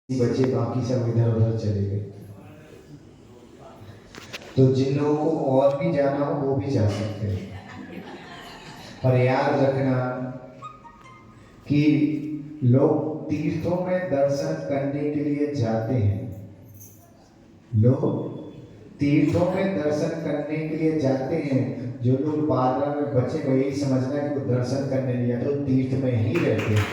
बचे, बाकी सब इधर उधर चले गए। तो जिन लोगों को और भी जाना हो वो भी जा सकते हैं। पर याद रखना कि लोग तीर्थों में दर्शन करने के लिए जाते हैं। लोग तीर्थों में दर्शन करने के लिए जाते हैं। जो लोग पादरा में बचे वो यही समझना कि वो दर्शन करने लिया तो तीर्थ में ही रहते हैं।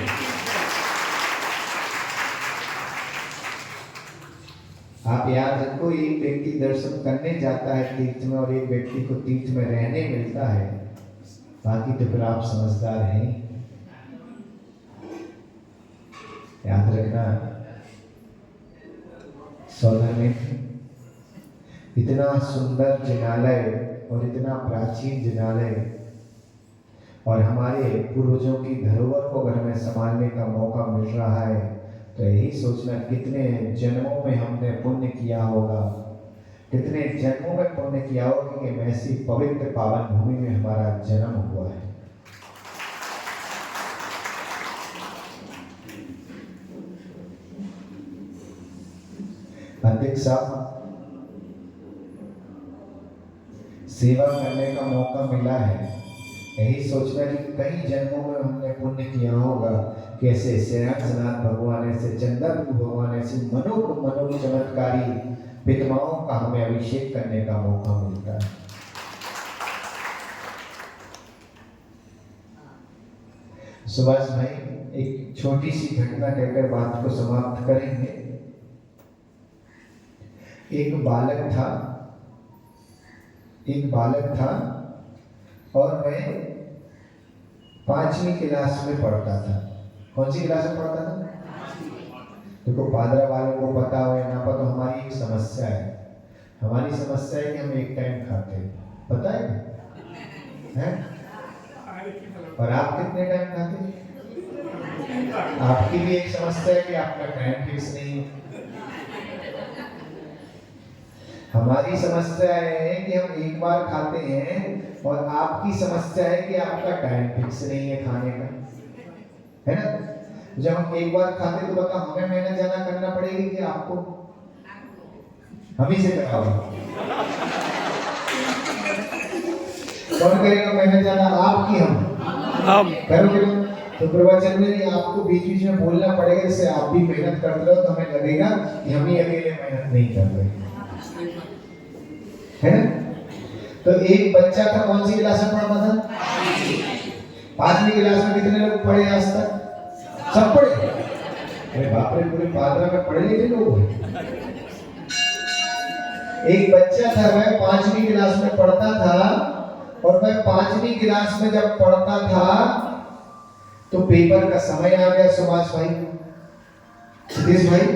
आप याद रखो, एक व्यक्ति दर्शन करने जाता है तीर्थ में और एक व्यक्ति को तीर्थ में रहने मिलता है। बाकी तो फिर आप समझदार हैं। याद रखना, सौधर में इतना सुंदर जिनालय और इतना प्राचीन जिनालय और हमारे पूर्वजों की धरोहर को अगर हमें संभालने का मौका मिल रहा है तो यही सोचना कितने जन्मों में हमने पुण्य किया होगा, कितने जन्मों में पुण्य किया होगा कि ऐसी पवित्र पावन भूमि में हमारा जन्म हुआ है। अध्यक्ष साहब, सेवा करने का मौका मिला है, यही सोचना कि कई जन्मों में हमने पुण्य किया होगा कि ऐसे श्रीनाथ भगवान, ऐसे चंदा भगवान, ऐसी मनो चमत्कारी पिताओं का हमें अभिषेक करने का मौका मिलता है। सुभाष भाई, एक छोटी सी घटना कहकर बात को समाप्त करेंगे। एक बालक था और मैं 5वीं क्लास में पढ़ता था। कौन सी क्लास में पढ़ता था? देखो, पादरा वालों को पता हो या ना पता, तो हमारी एक समस्या है। हमारी समस्या है कि हम एक टाइम खाते हैं, पता है? और आप कितने टाइम खाते हैं? आपकी भी एक समस्या है कि आपका टाइम फिक्स नहीं है। हमारी समस्या है कि हम एक बार खाते हैं और आपकी समस्या है कि आपका टाइम फिक्स नहीं है खाने का, है ना? जब हम एक बार खाते तो बता, हमें मेहनत ज्यादा करना पड़ेगी कि आपको? हम ही से कराओ। कौन करेगा मेहनत ज्यादा, आपकी हम करोगे? तो प्रवचन में आपको बीच बीच में बोलना पड़ेगा, जिससे आप भी मेहनत करते रहो तो हमें लगेगा कि हम ही अकेले मेहनत नहीं कर रहे, है ना? तो एक बच्चा था, कौन सी क्लास में पढ़ता था? 5वीं क्लास में। कितने लोग पढ़े आज तक? सब पढ़े? अरे बाप रे, पूरे पादरा में पढ़े लिखे लोग हैं। एक बच्चा था, वह 5वीं क्लास में पढ़ता था और वह 5वीं क्लास में जब पढ़ता था तो पेपर का समय आ गया। सुभाष भाई, क्षितिज भाई,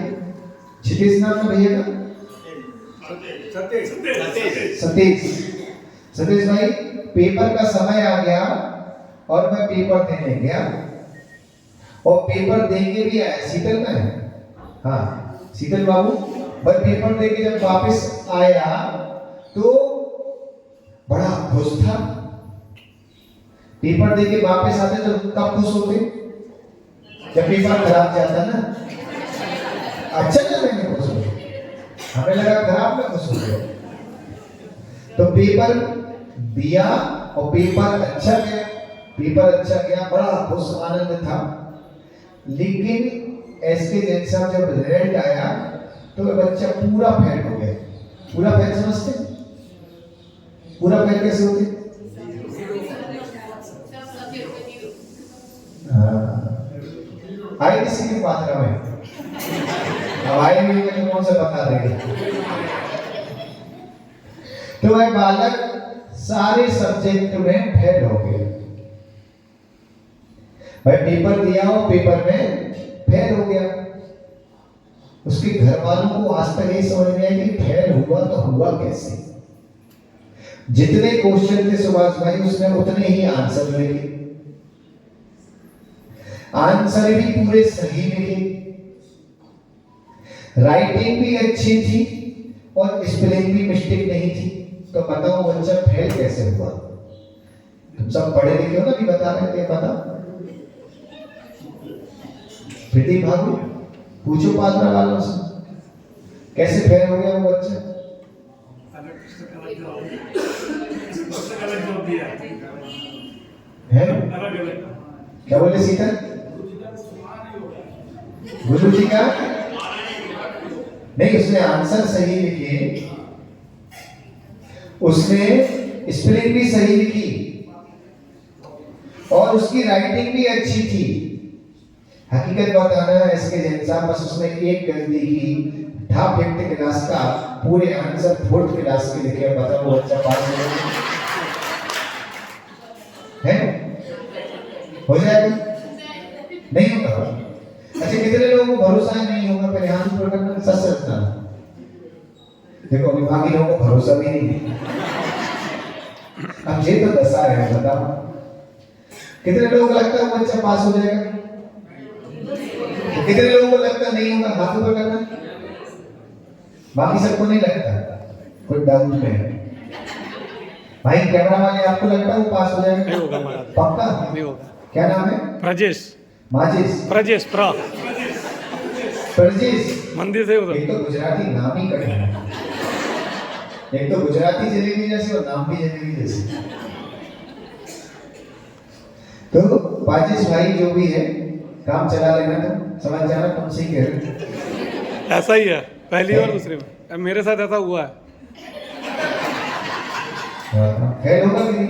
क्षितिज नाम है भैया का? सतीश भाई, पेपर का समय आ गया और मैं पेपर देने गया और पेपर देके भी आया। शीतल में, हाँ शीतल बाबू, बस पेपर देके जब वापस आया तो बड़ा खुश था। पेपर देके वापस आते तो कब खुश होते? जब पेपर खराब जाता ना। अच्छा क्या मैंने खुश हो, हमें लगा खराब में खुश हो गया। तो पेपर दिया और पेपर अच्छा गया। पेपर अच्छा गया, बड़ा खुश आनंद था। लेकिन एसके जैन साहब जब रिजल्ट आया तो बच्चा पूरा फेल हो गया। पूरा फेल समझते? पूरा फेल कैसे होते? आए किसी की पात्रा में? अब आए नहीं होंगे तो कौन से बता देंगे? तो वह बालक सारे सब्जेक्ट में फेल हो गया। भाई पेपर दिया और पेपर में फेल हो गया। उसके घर वालों को आज तक ये समझ नहीं आया कि फेल हुआ तो हुआ कैसे। जितने क्वेश्चन थे सुभाष भाई, उसने उतने ही आंसर लिखे। आंसर भी पूरे सही लिखे, राइटिंग भी अच्छी थी और स्पेलिंग भी मिस्टेक नहीं थी। तो बताओ बच्चा फेल कैसे हुआ? तुम सब पढ़े लिखे हो ना, भी बता रहे थे, पता? प्रीति भागू पूछो पादरा वालों से कैसे फेल हो गया वो बच्चा। है क्या बोले सीता गुरु जी का नहीं, उसने आंसर सही लिखे, उसने स्पेलिंग भी सही लिखी और उसकी राइटिंग भी अच्छी थी। हकीकत बताना है इसके जैसा, बस उसने एक गलती की था, 5th क्लास का पूरे आंसर 4th क्लास के लिखे। बताओ वो बच्चा पास है हो जाएगा नहीं होगा। अच्छा कितने लोगों को भरोसा नहीं होगा, पहले हाथ ऊपर करना, सच सच ना। देखो अभी बाकी लोगों को भरोसा भी नहीं है। अब ये तो दशा है, बताओ कितने लोगों को लगता है वो बच्चा पास हो जाएगा, कितने लोगों को लगता नहीं होगा, हाथ ऊपर करना। बाकी सबको नहीं लगता, कोई डाउट में है। भाई कैमरा वाले आपको लगता है वो पास हो जाएगा? नहीं होगा, पक्का नहीं होगा। क्या नाम है? प्रजेश माजिस प्रजेश प्रजेश मंदिर से उधर। एक तो गुजराती नाम ही कठिन है, एक तो गुजराती जलेबी जैसे और नाम भी जलेबी जैसे। तो पाजिश भाई जो भी है काम चला लेना, तुम समझ जाना, तुमसे ही कह रहे। ऐसा ही है पहली और दूसरी में मेरे साथ ऐसा हुआ है। फेल होगा कि नहीं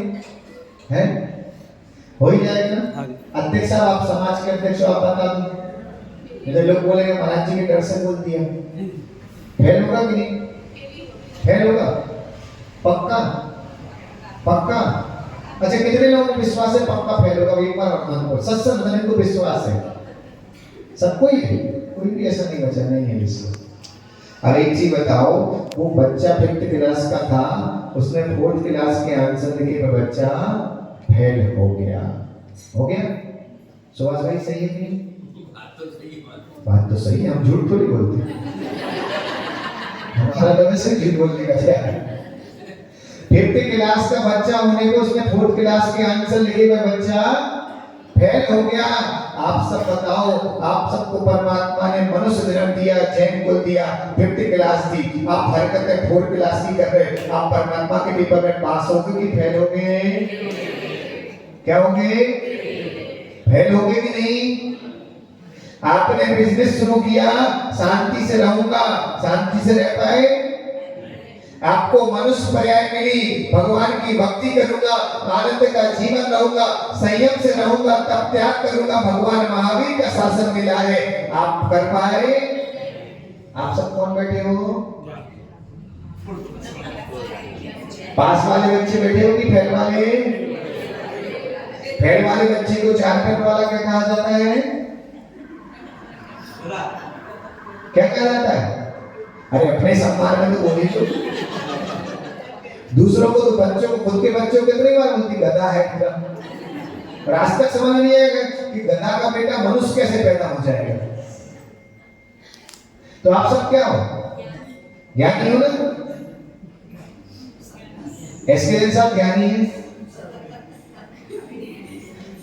है? हो ही जाएगा ना। अध्यक्ष साहब आप समाज के अध्यक्ष आप बता दो, इधर लोग बोलेंगे महाराज जी के डर से बोल दिया। फेल होगा कि नहीं? फेल होगा पक्का पक्का। अच्छा कितने लोगों को विश्वास है पक्का फेल होगा? एक बार मान लो, सच सच बताने को विश्वास है सबको ही है, कोई भी ऐसा नहीं बचा नहीं है विश्वास। अब एक चीज बताओ, वो बच्चा 5th क्लास का था, उसने 4th क्लास के आंसर लिखे पर बच्चा फेल हो गया। हो गया? सुभाष भाई सही है कि नहीं? बात तो सही है, हम झूठ थोड़ी बोलते। हमारा तो वैसे झूठ बोलने का क्या है। 5th क्लास का बच्चा होने को उसने 4th क्लास के आंसर लिखे पर बच्चा फेल हो गया। आप सब बताओ, आप सबको परमात्मा ने मनुष्य जन्म दिया, जैन कुल दिया, 5th क्लास थी, आप हरकतें 4th क्लास की कर रहे, आप परमात्मा के पेपर में पास होगे कि फेल होगे? क्या होगे? फेल होगे कि नहीं? आपने बिजनेस शुरू किया, शांति से रहूंगा, शांति से रह पाए? आपको मनुष्य पर्याय मिली, भगवान की भक्ति करूंगा, आनंद का जीवन रहूंगा, संयम से रहूंगा, तब त्याग करूंगा, भगवान महावीर का शासन मिला है, आप कर पाए? आप सब कौन बैठे हो? पास वाले बच्चे बैठे हो कि फेल वाले? फेल वाले बच्चे को झारखंड वाला क्या कहा जाता है? क्या कहा जाता है? अरे अपने सम्मान में तो बोली तो। दूसरों को तो बच्चों को, खुद के बच्चों को कितनी बार बोलती गधा है पूरा। रास्ता समझ नहीं आएगा कि गधा का बेटा मनुष्य कैसे पैदा हो जाएगा। तो आप सब क्या हो? ज्ञानी हो ना? एसके साहब ज्ञानी है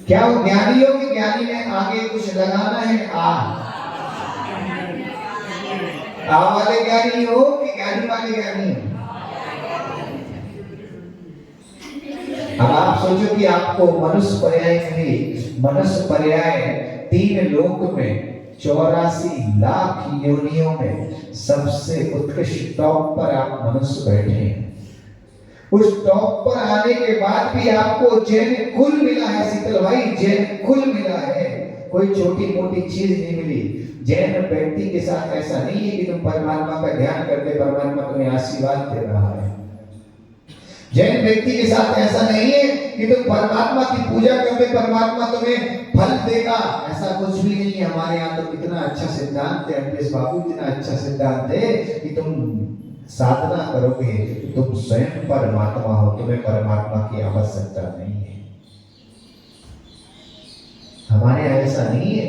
क्या? हो ज्ञानी हो कि ज्ञानी में आगे कुछ लगाना है? आ वाले ज्ञानी हो कि ज्ञानी वाले ज्ञानी हो? अब आप सोचो कि आपको मनुष्य पर्याय मिली, मनुष्य पर्याय 3 लोक में 84 लाख योनियों में सबसे उत्कृष्ट टॉप पर आप मनुष्य बैठे हैं। उस टॉप पर आने के बाद भी आपको जैन कुल मिला है शीतल भाई, जैन कुल मिला है, कोई छोटी मोटी चीज नहीं मिली। जैन व्यक्ति के साथ ऐसा नहीं है कि तुम परमात्मा का ध्यान करते परमात्मा तुम्हें आशीर्वाद दे रहा है। जैन व्यक्ति के साथ ऐसा नहीं है कि तुम परमात्मा की पूजा करते परमात्मा तुम्हें फल देगा, ऐसा कुछ भी नहीं है। हमारे यहाँ तो कितना अच्छा सिद्धांत है, अम्बेश बाबू इतना अच्छा सिद्धांत है कि तुम साधना करोगे तो तुम स्वयं परमात्मा हो, तुम्हें परमात्मा की आवश्यकता नहीं है। हमारे यहाँ ऐसा नहीं है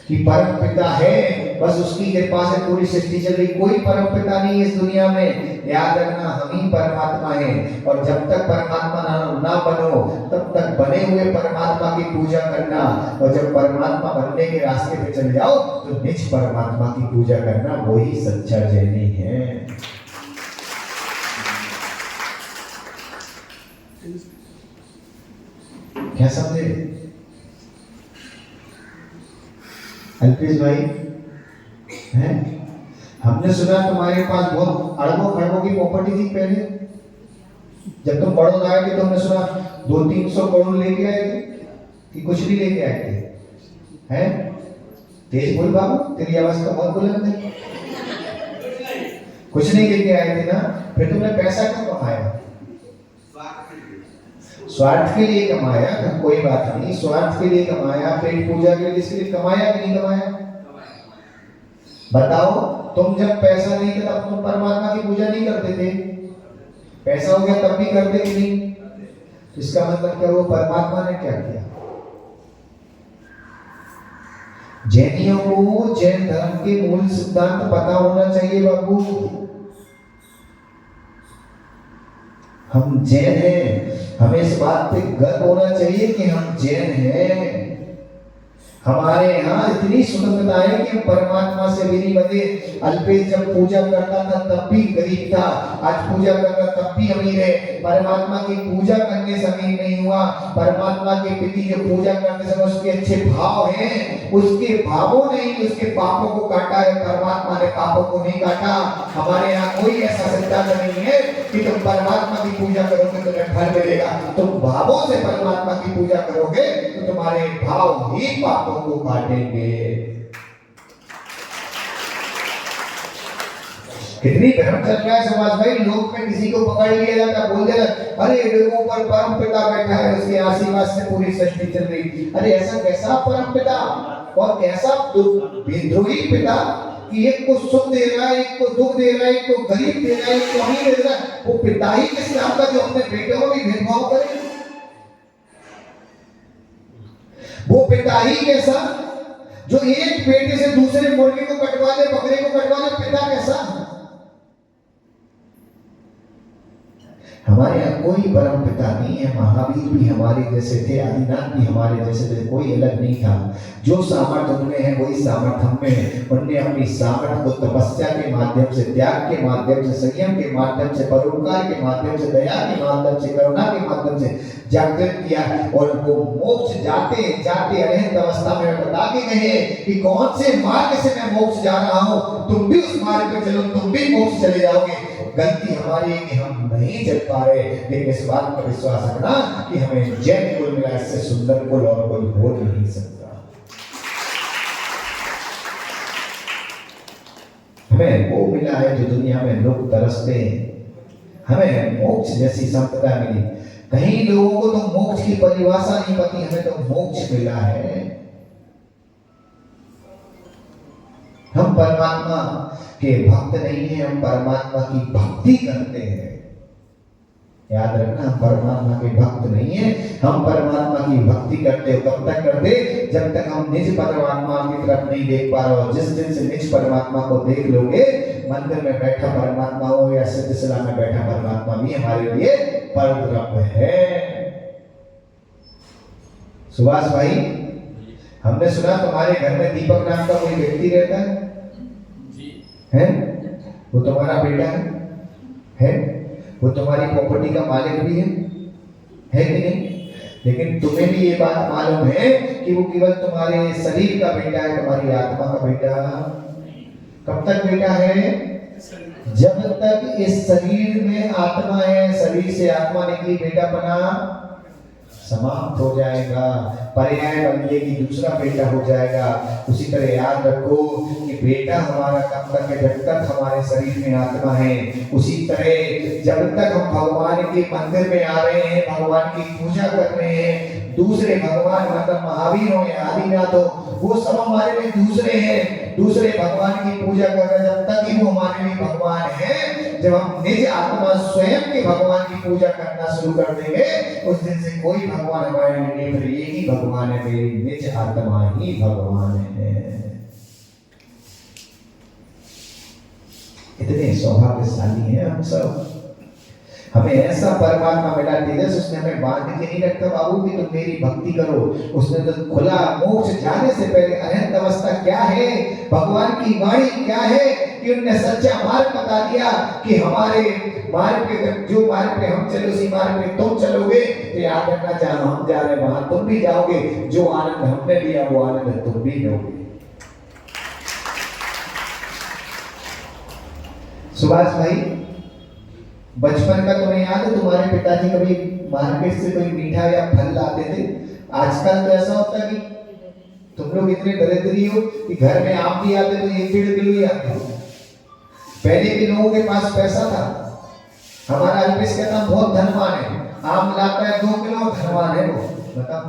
कि परम पिता है बस उसकी कृपा से पूरी सृष्टि चल रही। कोई परम पिता नहीं है इस दुनिया में, याद रखना हम ही परमात्मा हैं। और जब तक परमात्मा ना बनो तब तक बने हुए परमात्मा की पूजा करना, और जब परमात्मा बनने के रास्ते पे चले जाओ तो निज परमात्मा की पूजा करना, वही सच्चा जैनी है। क्या समझे अल्पेश भाई? हैं? हमने सुना तुम्हारे पास बहुत अरबों खरबों की प्रॉपर्टी थी पहले, जब तुम बड़ों आए थे तो हमने सुना 200-300 करोड़ लेके आए थे कि कुछ नहीं लेके आए थे? हैं? तेज बोल बाबू, तेरी आवाज तो बहुत बुलंद है। कुछ नहीं लेके आए थे ना, फिर तुमने पैसा क्यों कमाया? स्वार्थ के लिए कमाया, कोई बात नहीं, स्वार्थ के लिए कमाया, पेट पूजा के लिए, इसके लिए कमाया कि नहीं कमाया? बताओ, तुम जब पैसा नहीं था तब तुम परमात्मा की पूजा नहीं करते थे, पैसा हो गया तब भी करते कि नहीं? इसका मतलब क्या, वो परमात्मा ने क्या किया? जैनियों को जैन धर्म के मूल सिद्धांत पता होना चाहिए बाबू। हम जैन हैं, हमें इस बात पे गर्व होना चाहिए कि हम जैन हैं। हमारे यहाँ इतनी स्वतंत्रता है कि हम परमात्मा से भी नहीं बंधे। अल्पेश जब पूजा करता था तब भी गरीब था, आज पूजा कर रहा तब भी अमीर है। परमात्मा की पूजा करने से अमीर नहीं हुआ। परमात्मा के प्रति जो पूजा करने से उसके अच्छे भाव हैं, उसके भावों ने ही उसके पापों को काटा है, परमात्मा ने पापों को नहीं काटा। हमारे यहाँ कोई ऐसा सिद्धांत नहीं है कि तुम परमात्मा की पूजा करोगे तो तुम्हें फल मिलेगा। तुम भावों से परमात्मा की पूजा करोगे तो तुम्हारे भाव ही पापों को काटेंगे। कितनी धर्म चल रहा है समाज भाई, लोग में किसी को पकड़ लिया जाता, बोल देना अरे देखो ऊपर परम पिता बैठा है, उसके आशीर्वाद से पूरी सृष्टि चल रही। अरे ऐसा कैसा परम पिता और कैसा विद्रोही पिता कि एक को सुख दे रहा है, एक को दुख दे रहा है, एक को गरीब दे रहा है, एक को अमीर दे रहा है। वो पिता ही किस नाम का जो अपने बेटों में भी भेदभाव करे? वो पिता ही कैसा जो एक बेटे से दूसरे मुर्गे को कटवा ले, बकरे को कटवा ले, पिता कैसा? हमारे यहाँ कोई परम पिता नहीं है। महावीर भी हमारे जैसे थे, आदिनाथ भी हमारे जैसे थे, कोई अलग नहीं था। जो सामर्थ्य उनमें है वही सामर्थ्य हम में है। उनने अपनी सामर्थ्य को तपस्या के माध्यम से, त्याग के माध्यम से, संयम के माध्यम से, परोपकार के माध्यम से, दया के माध्यम से, करुणा के माध्यम से जागृत किया। और वो मोक्ष जाते जाते अरहत अवस्था में बता के गए कि कौन से मार्ग से मैं मोक्ष जा रहा हूँ, तुम भी उस मार्ग पे चलो, तुम भी मोक्ष चले जाओगे। गलती हमारी है कि हम नहीं चल पा रहे, लेकिन इस बात पर विश्वास रखना कि हमें जैन कुल मिला, इससे सुंदर कुल और कोई हो नहीं सकता। हमें वो मिला है जो दुनिया में लोग तरसते हैं। हमें मोक्ष जैसी संपदा मिली। कहीं लोगों को तो मोक्ष की परिभाषा नहीं पता, हमें तो मोक्ष मिला है। हम परमात्मा के भक्त नहीं है, हम परमात्मा की भक्ति करते हैं। याद रखना, हम परमात्मा के भक्त नहीं है, हम परमात्मा की भक्ति करते हो। कब तक करते? जब तक हम निज परमात्मा की तरफ नहीं देख पा रहे हो। जिस दिन से निज परमात्मा को देख लोगे, मंदिर में बैठा परमात्मा हो या सिद्धशिला में बैठा परमात्मा भी हमारे लिए परम ब्रह्म है। सुभाष भाई, हमने सुना तुम्हारे घर में दीपक नाम का कोई व्यक्ति रहता है? वो तुम्हारा बेटा है? वो तुम्हारी प्रॉपर्टी का मालिक भी है कि नहीं? लेकिन तुम्हें भी ये बात मालूम है कि वो केवल तुम्हारे शरीर का बेटा है, तुम्हारी आत्मा का बेटा कब तक बेटा है? जब तक इस शरीर में आत्मा है, शरीर से आत्मा निकली, बेटापना समाप्त हो जाएगा, पर्याय बनेगी, दूसरा बेटा हो जाएगा। उसी तरह याद रखो कि बेटा हमारा कब तक है? जब तक हमारे शरीर में आत्मा है। उसी तरह जब तक हम भगवान के मंदिर में आ रहे हैं, भगवान की पूजा कर रहे हैं, दूसरे भगवान मतलब महावीर हो या आदिनाथ हो, वो सब हमारे लिए दूसरे हैं। दूसरे भगवान की पूजा कर रहे हैं, जब तक ही वो हमारे लिए भगवान है। जब हम निज आत्मा स्वयं के भगवान की पूजा करना शुरू कर देंगे, उस दिन से कोई भगवान हमारे लिए नहीं, फिर एक ही भगवान है, मेरी निज आत्मा ही भगवान है। इतने सौभाग्यशाली हैं हम सब। हमें ऐसा परमात्मा मिला तेजस, उसने हमें बांध के नहीं रखा बाबू कि तुम मेरी भक्ति करो। उसने तो खुला मोक्ष जाने से पहले अनंत अवस्था क्या है, भगवान की वाणी क्या है, कि उन्होंने सच्चा मार्ग बता दिया कि हमारे मार्ग पे, जो मार्ग पे हम चले उसी मार्ग पे तुम चलोगे। तो याद रखना, जहां हम जा रहे हैं वहां तुम भी जाओगे। जो आनंद हमने लिया वो आनंद तुम भी लोगे। सुभाष भाई, बचपन का तुम्हें याद है, तुम्हारे पिताजी कभी मार्केट से कोई मीठा या फल लाते थे? आजकल तो ऐसा होता है कि तुम लोग इतने दरिद्री हो कि घर में आम भी आते तो 1-1.5 किलो ही आते हो। पहले के लोगों के पास पैसा था। हमारा अल्पेश कहता बहुत धनवान है, आम लाता है 2 किलो, धनवान है वो। बताओ,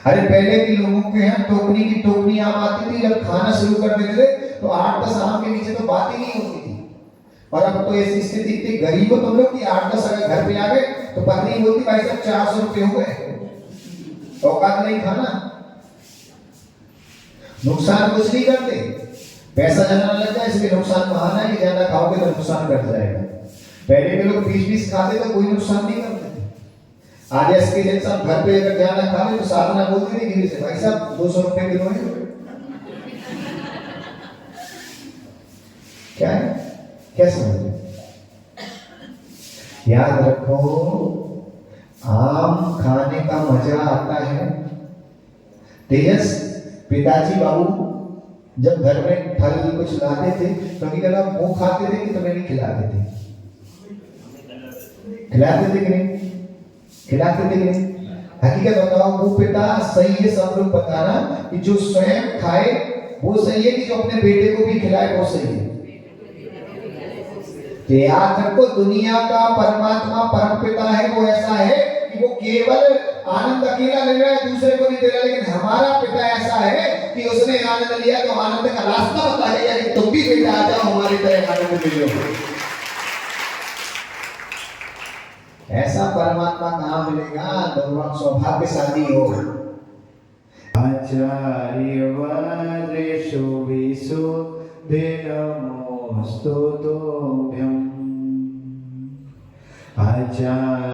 अरे पहले के लोगों के यहाँ टोकरी की टोकरी आम आती थी। जब खाना शुरू कर देते थे तो 8-10 आम के नीचे तो बात ही नहीं होती थी। और अब तो ऐसी स्थिति इतनी गरीब हो तुम लोग कि 8-10 अगर घर पे आ गए तो पत्नी बोलती भाई साहब 400 रुपये हो गए, औकात नहीं खाना। नुकसान कुछ नहीं करते, पैसा जाना लग जाए इसलिए नुकसान बहाना है कि ज्यादा खाओगे तो नुकसान कर जाएगा। पहले के लोग 20-20 खाते तो कोई नुकसान नहीं करते थे। आज इसके जैसे सब घर पे अगर ज्यादा खा ले तो साधना बोलती थी गिरी से, भाई साहब 200 रुपये किलो है। क्या है, क्या समझ? याद रखो, आम खाने का मजा आता है। तेजस, पिताजी बाबू जब घर में फल कुछ लाते थे तो कभी कभी वो खाते थे कि तुम्हें नहीं खिलाते थे? खिलाते थे कि नहीं? खिलाते थे कि नहीं? हकीकत बताओ, वो पिता सही है, सब लोग बताना कि जो स्वयं खाए वो सही है कि जो अपने बेटे को भी खिलाए वो सही है? तो याद रखो, दुनिया का परमात्मा परम पिता है वो ऐसा है कि वो केवल आनंद अकेला ले रहा है, दूसरे को नहीं दे रहा। लेकिन हमारा पिता ऐसा है कि उसने आनंद लिया तो आनंद का रास्ता बताएगा कि तुम भी बेटा आ जाओ हमारी तरह आनंद ले लो। ऐसा परमात्मा कहाँ मिलेगा? दुर्भाग्य सौभाग्यशाली हो। आचार्य वरेषु विशुद्धे नमोस्तुभ्यम्। आचार्य